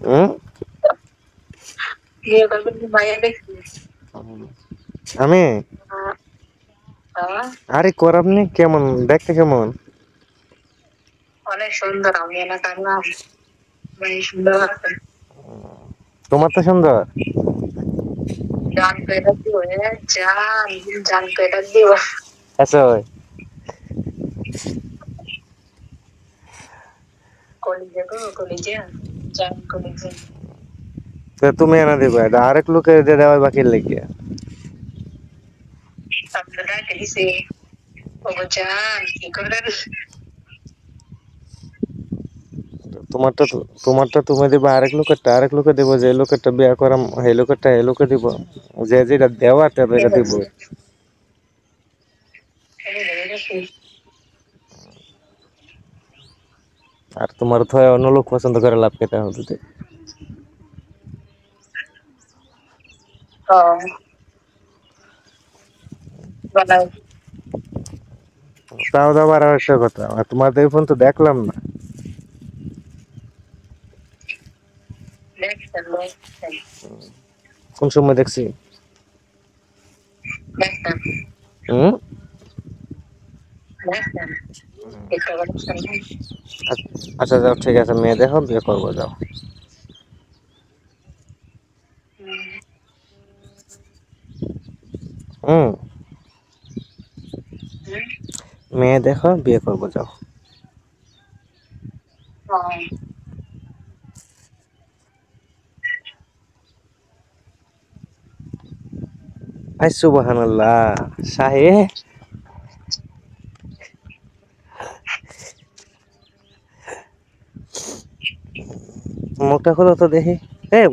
হুম? আমি আরে করাবনি কেমন দেখতে কেমন অনেক সুন্দর আমি এলাকার নাম সুন্দর আছে তোমার তো সুন্দর জান পেটা দিব জান জান পেটা দিব আচ্ছা কলিজে গো কলিজে জান কলিজে তুমি এনে দিবে এটা আরেক লোকে দিয়ে দেওয়া বাকি লেগে আপনারা দিছে ও জান কি করেন তোমারটা তুমি দিবে আরেক লোকে দিব যে লোকেরটা বিয়া করাম এই লোকেরটা এই লোকে দিব যে যেটা দেওয়া তাদেরকে দিব আর তোমার তো অন্য লোক পছন্দ করে লাভ খেতে হবে তাও দাও আর একটা কথা আর তোমার এই ফোন তো দেখলাম না কোন সময় দেখছি হুম আচ্ছা যাও ঠিক আছে মেয়ে দেখো বিয়ে করবো যাও হুম মেয়ে দেখো বিয়ে করবো যাও আই সুবহানাল্লাহ শাহে মুখটা খোলো তো দেখি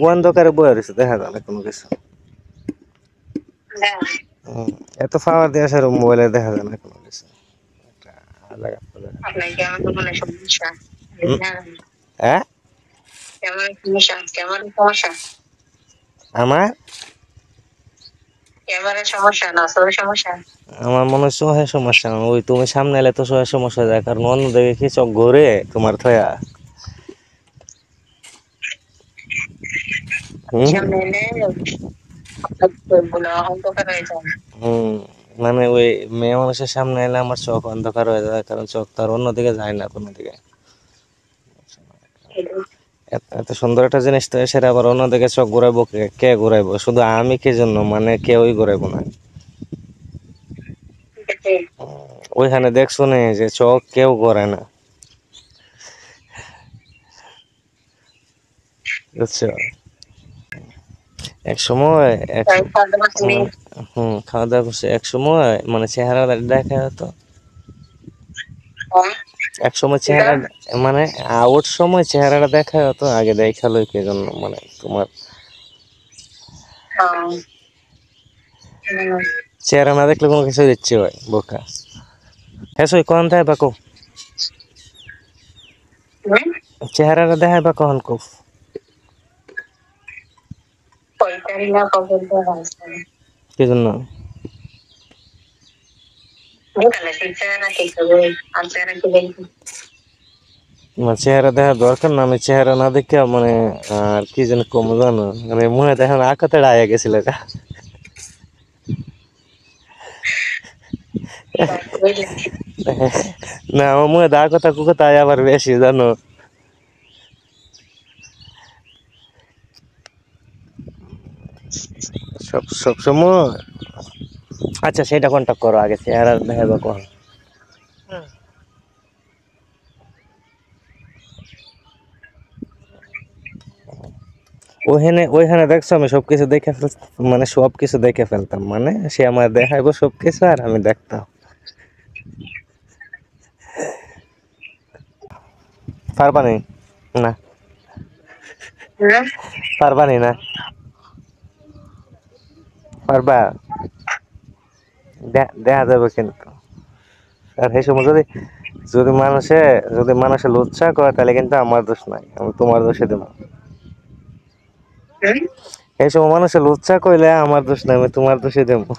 অন্ধকারে বয়ে রয়েছে দেখা যায় না কোনো কিছু এত পাওয়ার দিয়ে আসে মোবাইলে দেখা যায় না কোনো কিছু হ্যাঁ আমার আমার মনে হয় সোহের সমস্যা ওই তুমি সামনে এলে তো সোহের সমস্যা যায় কারণ অন্য দিকে কি চোখ ঘুরে তোমার থয়া মানে ওই মেয়ে মানুষের সামনে এলে আমার চোখ অন্ধকার হয়ে যায় কারণ চোখ তার অন্যদিকে যায় না কোনো দিকে এত সুন্দর একটা জিনিস তো সেটা আবার অন্যদিকে চোখ ঘুরাইবো কে ঘুরাইবো শুধু আমি কি জন্য মানে কেউই ঘুরাইবো না ওইখানে দেখছো না যে চোখ কেউ করে না বুঝছো এক সময় খাওয়া দাওয়া করছে এক সময় মানে চেহারা দেখা যেত এক সময় চেহারা মানে আউট সময় চেহারাটা দেখা যেত আগে দেখালো কে জন্য মানে তোমার চেহারা না দেখলে কোনো কিছু দিচ্ছে ভাই বোকা হ্যাঁ সই কখন দেয় বা কো চেহারাটা দেখায় বা কখন কো কি জন্য চেহারা দেখা দরকার না আমি চেহারা না দেখে মানে আর কি যেন কম জানো মানে মনে দেখেন আঁকাতে আয়া গেছিল এটা না আমার মনে দা কথা কুকতায় আবার বেশি জানো সব সময় আচ্ছা সেটা কন্টাক্ট করো আগে চেহারা দেখাবো কখন ওইখানে দেখছো আমি সবকিছু দেখে মানে সবকিছু দেখে ফেলতাম মানে সে আমার দেখাইবো সবকিছু আর আমি দেখতাম পারবানি না পারবানি না পারবা দেখা যাবে কিন্তু আর সেই সময় যদি মানুষে লুচ্ছা করে তাহলে কিন্তু আমার দোষ নাই আমি তোমার দোষে দেবো এই সময় মানুষে লুচ্ছা কইলে আমার দোষ নাই আমি তোমার দোষে দেবো